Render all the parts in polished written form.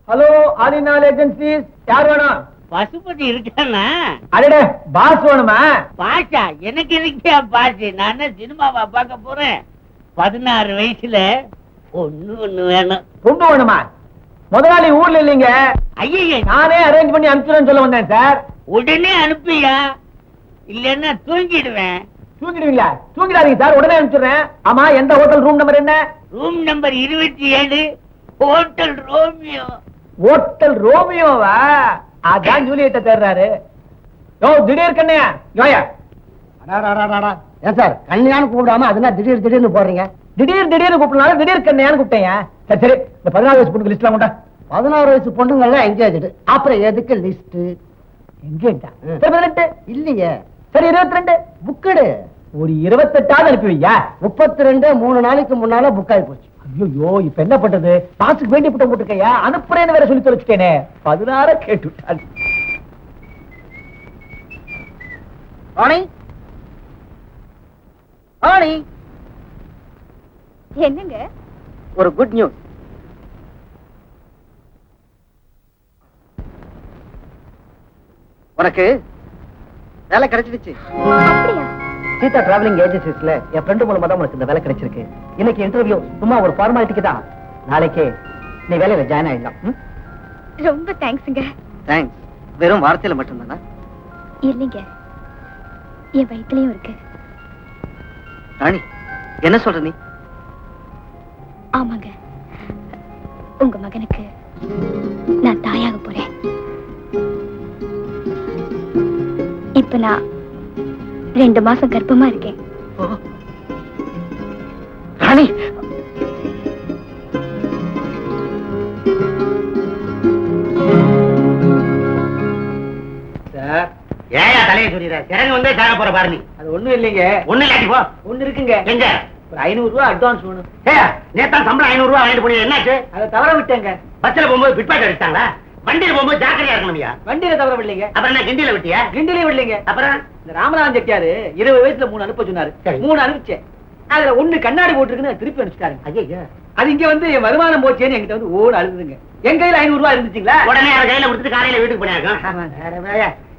Hello ஆலினால் agencies, யார் வேணும்? பசுபதி இருக்கானா? அடடே, பாஸ் வேணுமா? பாஷா எனக்கு இருக்கியா பாஷு? நான் சினிமாவா பார்க்க போறேன். 16 வயசுல ஒண்ணு வேணும். ரொம்ப வேணுமா? முதலாளி ஊர்ல இல்லீங்க. ஐயா, நானே அரேஞ்ச் பண்ணி அனுப்பிச்சுறேன்னு சொல்ல வந்தேன் சார். உடனே அனுப்பியா, இல்லன்னா தூங்கிடுவேன். தூங்கிடுவீங்களா? தூங்கிடாதீங்க சார், உடனே அனுப்பிச்சுறேன். ஆமா, எந்த ஹோட்டல் ரூம் நம்பர் என்ன? Room number 27, hotel Romeo. Hotel ரோமியோவா? அதான் ஜூலியட்ட தேடுறாரு. யோ திடீர் கண்ணையா, யோயா. ஏன் சார் கல்யாணம் கூப்பிடாம அதெல்லாம் திடீர் திடீர்னு போடுறீங்க? திடீர்னு கூப்பிடலாம், திடீர் கண்ணையான்னு கூப்பிட்டேன். சரி சரி, இந்த 14 வயசு பொண்ணுக்கு லிஸ்ட்லாம் கொண்டா. 16 வயசு பொண்ணுங்கெல்லாம் எங்கேஜ். அப்புறம் எதுக்கு லிஸ்ட்? எங்கேட்டா? 18 இல்லையே. சரி 22 புக்கடு. ஒரு 28 அனுப்பி வையா. 32 3 நாளைக்கு முன்னால புக் ஆகி போச்சு. ஐயோ, இப்ப என்ன பண்றது? பாசுக்கு வேண்டி புட்டம் போட்டுக்கையா, அனுப்புறேன்னு வேற சொல்லி தொலைச்சிட்டேனே. 16 கேட்டுட்டாள். ராணி, ராணி, என்னங்க? ஒரு குட் நியூஸ். உனக்கு வேலை கிடைச்சிடுச்சு. அப்படியா? சீதா டிராவலிங் ஏஜென்சிஸ்ல என் ஃப்ரெண்டு மூலமா தான் உனக்கு இந்த வேலை கிடைச்சிருக்கு. இன்னைக்கு இன்டர்வியூ சும்மா ஒரு ஃபார்மாலிட்டிக்கு தான். நாளைக்கே நீ வேலையில ஜாயின் ஆயிடலாம். ரொம்ப தேங்க்ஸ்ங்க. தேங்க்ஸ் வெறும் வார்த்தையில மட்டும்தானா? இல்லைங்க, என் வயிற்றுலயும் இருக்கு. ராணி, என்ன சொல்ற நீ? ஆமாங்க, உங்க மகனுக்கு நான் தாயாக போறேன். இப்ப நான் 2 மாசம் கர்ப்பமா இருக்கேன். ராணி, சார், ஏயா தலையை சொல்லிடுற? சிறங்க வந்தே சாக போற பாரு நீ. அது ஒண்ணும் இல்லைங்க. ஒண்ணு இல்லாட்டி போ. ஒண்ணு இருக்குங்க. எங்க? ஒரு 500 ரூபாய் அட்வான்ஸ் வேணும். நேத்தான் சம்பளம் 500 ரூபாய் வாங்கிட்டு போனீங்க, என்னாச்சு? அதை தவற விட்டேங்க. பஸ்ல போகும்போது பிட்பாக்கெட் அடிச்சாங்களா? வண்டியில போகும்போது ஜாக்கிரதையா இருக்கணும்யா. வண்டியில தவற விடலைங்க. அப்புறம் என்ன கிண்டியில விட்டியா? கிண்டிலையும் விடலைங்க. அப்புறம் இந்த ராமநாதன் செட்டியாரு 20 வயசுல 3 அனுப்ப சொன்னாரு. சரி. 3 அனுப்பிச்சேன். அதுல 1 கண்ணாடி போட்டுருக்குன்னு திருப்பி அனுப்பிச்சிட்டாருங்க. ஐயா, அது இங்க வந்து என் வருமானம் போச்சேன்னு என்கிட்ட வந்து ஓடு அழுதுங்க. என் கையில 500 ரூபாய் இருந்துச்சுங்களா? உடனே அவர் கையில கொடுத்துட்டு காலையில வீட்டுக்கு போனாங்க.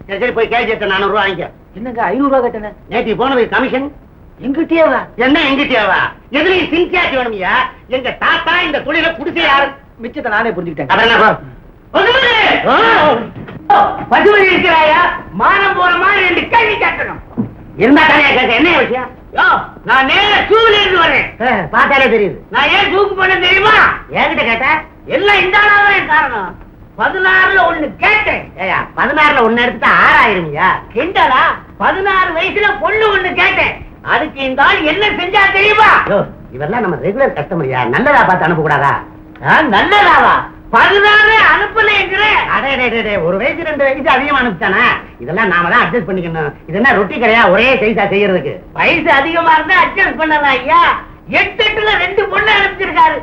சரி சரி, போய் கேஜ் 400 ரூபாய் வாங்கிக்க. என்னங்க 500 ரூபாய் கட்டண? நேற்று போனது கமிஷன் எங்கிட்டேவா? என்ன எங்கிட்டேவா? எதுலையும் சின்சியாட்டி வேணும்யா. எங்க தாத்தா இந்த தொழில குடிசை யாரு? மிச்சத்தை நானே புரிஞ்சுக்கிட்டேன். அப்புறம் என்ன? பசுமதி இருக்கிறாயா? மானம் போற மாதிரி 2 கேள்வி கேட்கணும். இருந்தா தானே கேட்க. என்ன விஷயம்? நான் நேர சூல இருந்து வரேன். பார்த்தாலே தெரியுது. நான் ஏன் சூக்கு பண்ண தெரியுமா? என்கிட்ட கேட்ட எல்லாம் இந்த ஆளாதான் காரணம். 16ல 1 கேட்டேன். 16ல 1 எடுத்துட்டா 6000. கிண்டலா? 16 வயசுல பொண்ணு 1 கேட்டேன். அதுக்கு இந்த ஆள் என்ன செஞ்சா தெரியுமா? இவெல்லாம் நம்ம ரெகுலர் கஸ்டமரியா? நல்லதா பார்த்து அனுப்ப கூடாதா? நல்லதாவா? 16 அனுப்பலைங்கிற. ஒரு வயசு 2 வயசு அதிகமா அனுப்பிச்சானே. இதெல்லாம் நாம தான் அட்ஜஸ்ட் பண்ணிக்கணும். இது என்ன ரொட்டி கடையா ஒரே சைஸா செய்யறதுக்கு? வயசு அதிகமா இருந்தா அட்ஜஸ்ட் பண்ணலாம் ஐயா. 8 2 பொண்ணு அனுப்பிச்சிருக்காரு.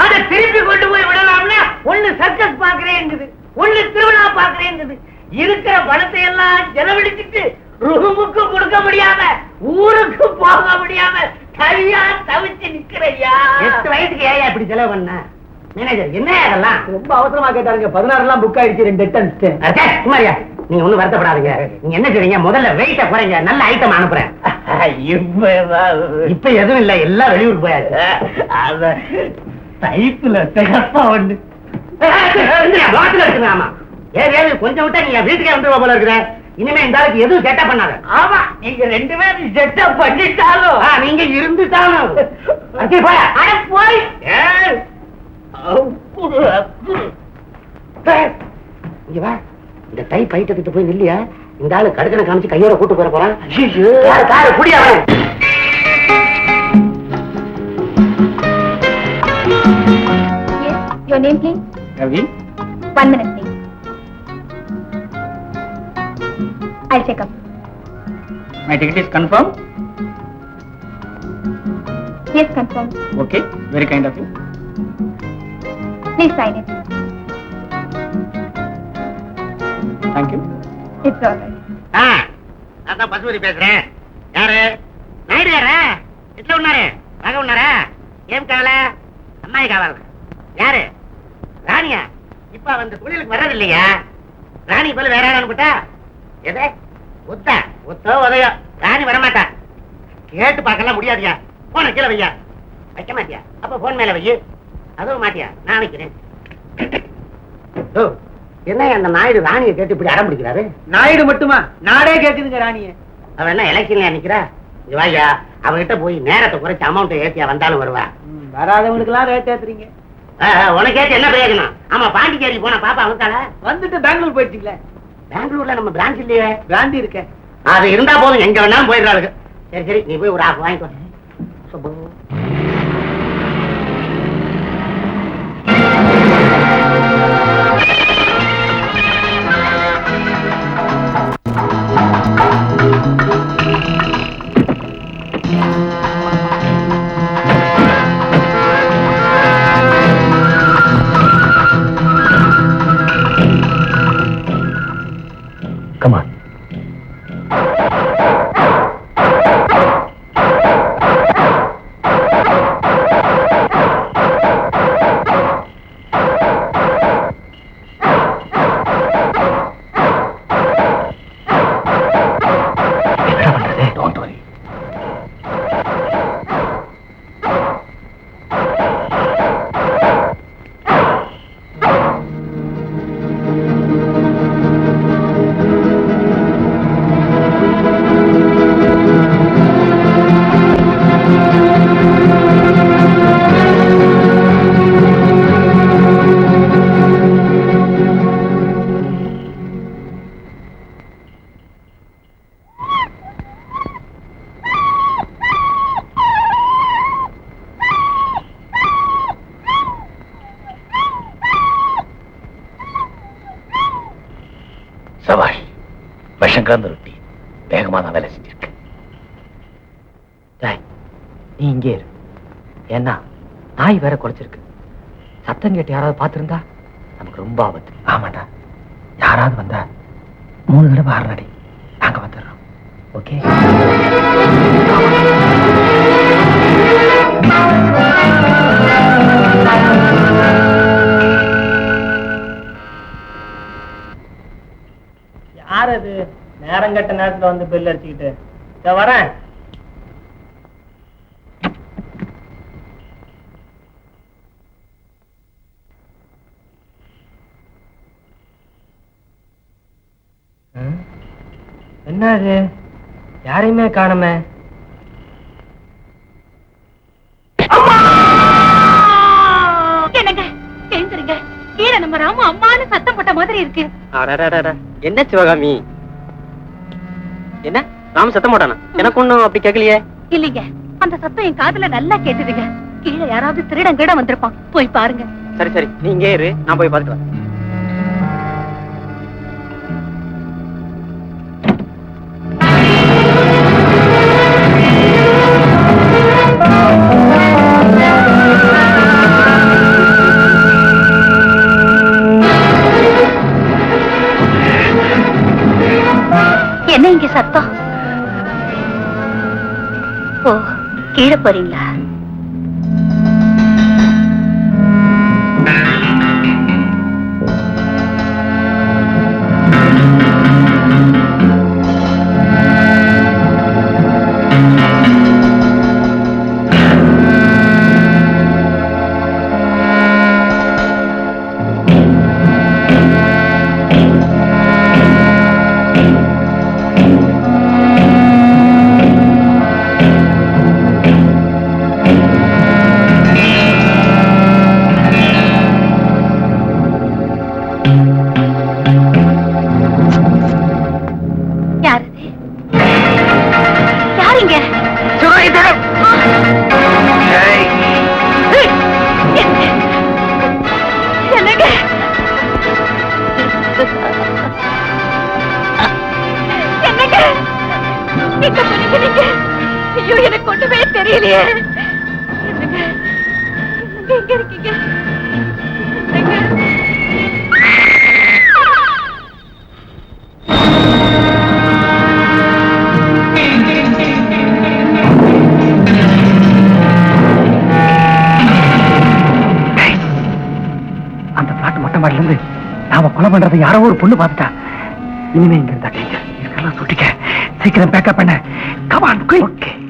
அத திருப்பி கொண்டு போய் விடலாம்னா 1 சர்க்கஸ் பாக்குறேங்குது, 1 திருவிழா பாக்குறேங்குது. இருக்கிற பணத்தை எல்லாம் செலவழிச்சிட்டு ரூமுக்கு கொடுக்க முடியாம, ஊருக்கு போக முடியாம தனியா தவிச்சு நிக்கிறையா. 8 வயசுக்கு ஏயா இப்படி செலவு பண்ண? மேனேஜர் என்ன அதெல்லாம்? ரொம்ப அவசரமா கேட்டாருங்க. 16 எல்லாம் புக் ஆயிடுச்சு. 2 எட்டு அனுப்பிச்சேன். சும்மாரியா, நீங்க ஒண்ணும் வருத்தப்படாதீங்க. நீங்க என்ன செய்றீங்க? முதல்ல வெயிட்ட குறைங்க, நல்ல ஐட்டம் அனுப்புறேன். இப்ப எதுவும் இல்ல, எல்லாம் வெளியூர் போயாச்சு. அத டைப்ல சிகப்பா ஒண்ணு பாட்டில் இருக்குங்க. ஆமா, ஏது கொஞ்சம் விட்டா நீங்க வீட்டுக்கே வந்துருவா போல இருக்கிற. இனிமே இந்த ஆளுக்கு எதுவும் செட்டப் பண்ணாத. ஆமா, நீங்க 2 பேரும் செட்டப் பண்ணிட்டாலும் நீங்க இருந்துட்டாலும் போய் இங்க வா. இந்த டை பைட்டத்துட்டு போய் நில்லையா? இந்த ஆளு கடுக்கனை காமிச்சு கையோட கூட்டு போற போறான். குடியா? Your name, please? Ravi, 1 minute, please. I'll check up. my ticket is confirmed. Yes, confirmed. Okay, very kind of you. Please sign it. Thank you. It's all right. நான் தான் பசுபதி பேசுறேன். யாரு? நாயுடு யாரா? எట్లా ఉన్నారు? బాగా ఉన్నారా? ఏం కావాలా? అమ్మాయి కావాలా? யாரு? ராணியா? இப்ப அந்த தொழிலுக்கு வர்றது இல்லையா? ராணி போல வேற யாரும் அனுப்பிட்டா எதே ஒத்தா ஒத்தோ உதயோ ராணி வரமாட்டா. கேட்டு பார்க்கலாம் முடியாதியா. போன கீழே வையா. வைக்க மாட்டியா? அப்ப போன் மேல வையு. அதுவும் மாட்டியா? நான் வைக்கிறேன். என்ன அந்த நாயுடு ராணியை கேட்டு இப்படி அடம் பிடிக்கிறாரு? நாயுடு மட்டுமா, நாடே கேக்குதுங்க ராணிய. அவ என்ன எலெக்ஷன்ல நிக்கிறா? வாயா, அவகிட்ட போய் நேரத்தை குறைச்சு அமௌண்ட் ஏத்தியா வந்தாலும் வருவா. வராதவங்களுக்கு எல்லாம் ரேட் ஏத்துறீங்க. உனக்கு ஏத்து என்ன பிரயோஜனம்? ஆமா, பாண்டிச்சேரி போன பாப்பா வந்துட்டாளா? வந்துட்டு பெங்களூர் போயிட்டீங்களே. பெங்களூர்ல நம்ம பிரான்ச் இல்லையே. பிராந்தி இருக்க. அது இருந்தா போதும், எங்க வேணாலும் போயிடுறாளுங்க. சரி சரி, நீ போய் ஒரு ஆஃப் வாங்கிக்கோ. Come on. என்ன பண்றது? Don't worry. சபாஷ், விஷம் கலந்த ரொட்டி வேகமா தான் வேலை செஞ்சிருக்கு. நீ இங்கே இரு. ஏன்னா நாய் வேற குறைச்சிருக்கு. சத்தம் கேட்டு யாராவது பார்த்திருந்தா நமக்கு ரொம்ப ஆபத்து. ஆமாண்டா, யாராவது வந்தா 3 தடவை ஆறடி நாங்க வந்துடுறோம். ஓகே? யார் அது நேரம் கட்ட நேரத்துல வந்து பெல் அடிச்சுக்கிட்டு? வரேன். என்ன அது, யாரையுமே காணுமே. என்னங்க எழுந்துருங்க. கீழே நம்ம ராமு அம்மானு சத்தம் போட்ட மாதிரி இருக்கு. என்ன சிவகாமி, என்ன ராம சத்தம் போட்டானா? எனக்கு ஒண்ணும் அப்படி கேட்கலையே. இல்லைங்க, அந்த சத்தம் என் காதுல நல்லா கேட்டுதுங்க. கீழே யாராவது திருடன் கீட வந்திருப்பான், போய் பாருங்க. சரி சரி, நீ இங்கே இரு, நான் போய் பார்த்துட்டு வரேன். என்ன இங்க சத்தம்? ஓ, கீழே போறீங்களா? ஐயோ, எனக்கு கொண்டுமே தெரியலையே. எங்க இருக்கீங்க? அந்த பிளாட் மட்டும் மொட்டை மாடில இருந்து நாம கொலை பண்றதை யாரோ ஒரு பொண்ணு பார்த்துட்டா. இனிமே இங்க இருந்தா டேஞ்சர். இதெல்லாம் சுட்டிக்க. சீக்கிரம் பேக்கப் பண்ண. Come on quick.